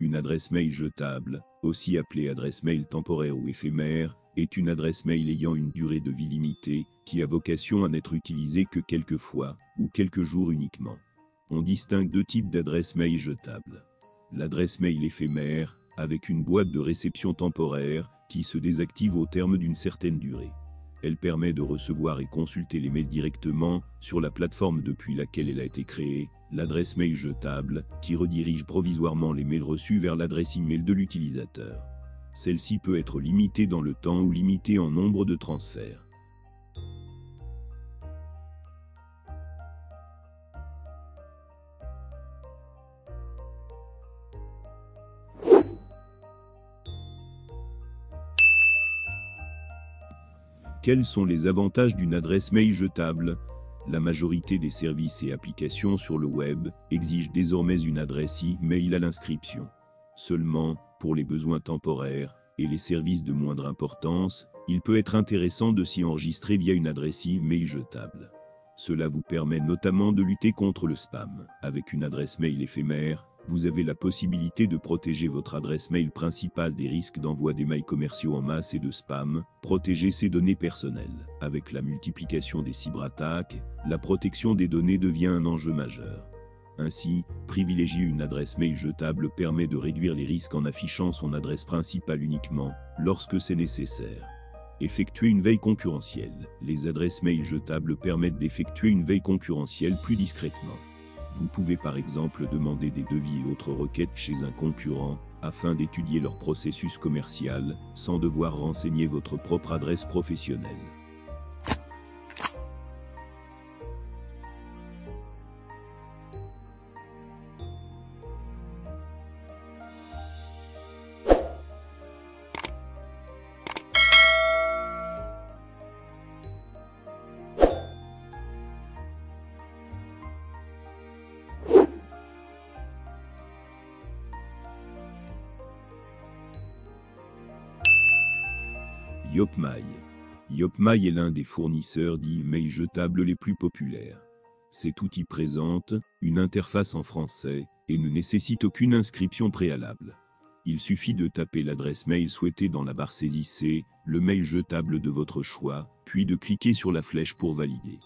Une adresse mail jetable, aussi appelée adresse mail temporaire ou éphémère, est une adresse mail ayant une durée de vie limitée, qui a vocation à n'être utilisée que quelques fois, ou quelques jours uniquement. On distingue deux types d'adresses mail jetables. L'adresse mail éphémère, avec une boîte de réception temporaire, qui se désactive au terme d'une certaine durée. Elle permet de recevoir et consulter les mails directement, sur la plateforme depuis laquelle elle a été créée. L'adresse mail jetable, qui redirige provisoirement les mails reçus vers l'adresse email de l'utilisateur. Celle-ci peut être limitée dans le temps ou limitée en nombre de transferts. Quels sont les avantages d'une adresse mail jetable? La majorité des services et applications sur le web exigent désormais une adresse e-mail à l'inscription. Seulement, pour les besoins temporaires et les services de moindre importance, il peut être intéressant de s'y enregistrer via une adresse e-mail jetable. Cela vous permet notamment de lutter contre le spam. Avec une adresse mail éphémère, vous avez la possibilité de protéger votre adresse mail principale des risques d'envoi des mails commerciaux en masse et de spam, protéger ses données personnelles. Avec la multiplication des cyberattaques, la protection des données devient un enjeu majeur. Ainsi, privilégier une adresse mail jetable permet de réduire les risques en affichant son adresse principale uniquement, lorsque c'est nécessaire. Effectuer une veille concurrentielle. Les adresses mail jetables permettent d'effectuer une veille concurrentielle plus discrètement. Vous pouvez par exemple demander des devis et autres requêtes chez un concurrent, afin d'étudier leur processus commercial, sans devoir renseigner votre propre adresse professionnelle. Yopmail. Yopmail est l'un des fournisseurs d'e-mail jetables les plus populaires. Cet outil présente une interface en français et ne nécessite aucune inscription préalable. Il suffit de taper l'adresse mail souhaitée dans la barre Saisissez le mail jetable de votre choix, puis de cliquer sur la flèche pour valider.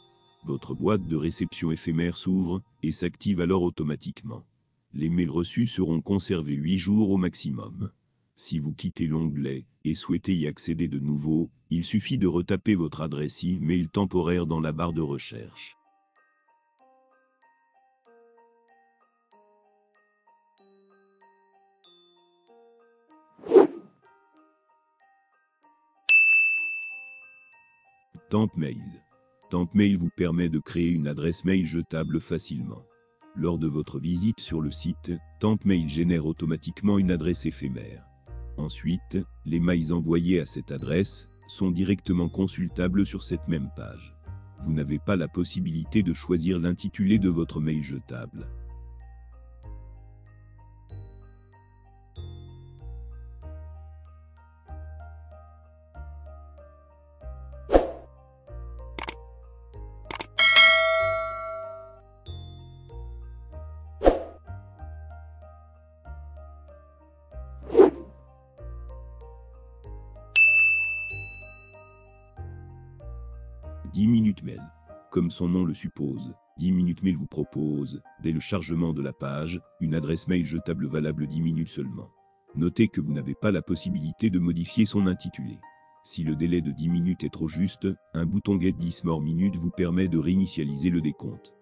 Votre boîte de réception éphémère s'ouvre et s'active alors automatiquement. Les mails reçus seront conservés 8 jours au maximum. Si vous quittez l'onglet et souhaitez y accéder de nouveau, il suffit de retaper votre adresse e-mail temporaire dans la barre de recherche. Tempmail. Tempmail vous permet de créer une adresse mail jetable facilement. Lors de votre visite sur le site, Tempmail génère automatiquement une adresse éphémère. Ensuite, les mails envoyés à cette adresse sont directement consultables sur cette même page. Vous n'avez pas la possibilité de choisir l'intitulé de votre mail jetable. Mail. Comme son nom le suppose, 10 minutes mail vous propose, dès le chargement de la page, une adresse mail jetable valable 10 minutes seulement. Notez que vous n'avez pas la possibilité de modifier son intitulé. Si le délai de 10 minutes est trop juste, un bouton Get 10 more minutes vous permet de réinitialiser le décompte.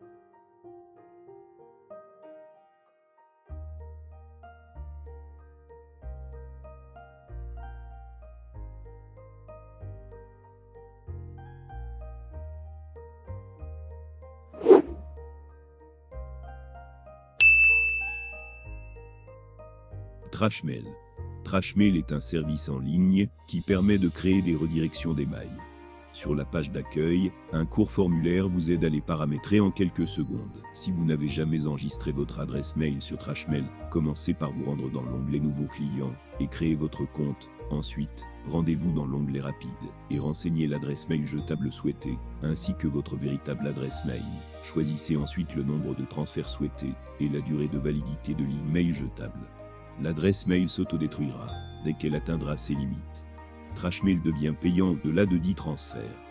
Trashmail. Trashmail est un service en ligne qui permet de créer des redirections des mails. Sur la page d'accueil, un court formulaire vous aide à les paramétrer en quelques secondes. Si vous n'avez jamais enregistré votre adresse mail sur Trashmail, commencez par vous rendre dans l'onglet Nouveaux clients et créez votre compte. Ensuite, rendez-vous dans l'onglet Rapide et renseignez l'adresse mail jetable souhaitée, ainsi que votre véritable adresse mail. Choisissez ensuite le nombre de transferts souhaités et la durée de validité de l'email jetable. l'adresse mail s'autodétruira dès qu'elle atteindra ses limites. Trashmail devient payant au-delà de 10 transferts.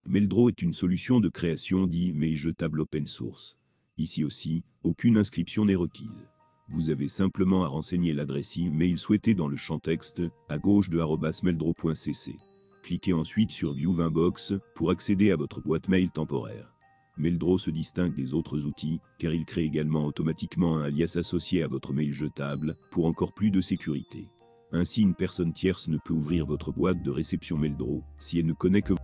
Maildro est une solution de création d'email jetable open source. Ici aussi, aucune inscription n'est requise. Vous avez simplement à renseigner l'adresse email souhaitée dans le champ texte, à gauche de @maildro.cc. Cliquez ensuite sur View Inbox pour accéder à votre boîte mail temporaire. Maildro se distingue des autres outils, car il crée également automatiquement un alias associé à votre mail jetable, pour encore plus de sécurité. Ainsi, une personne tierce ne peut ouvrir votre boîte de réception Maildro, si elle ne connaît que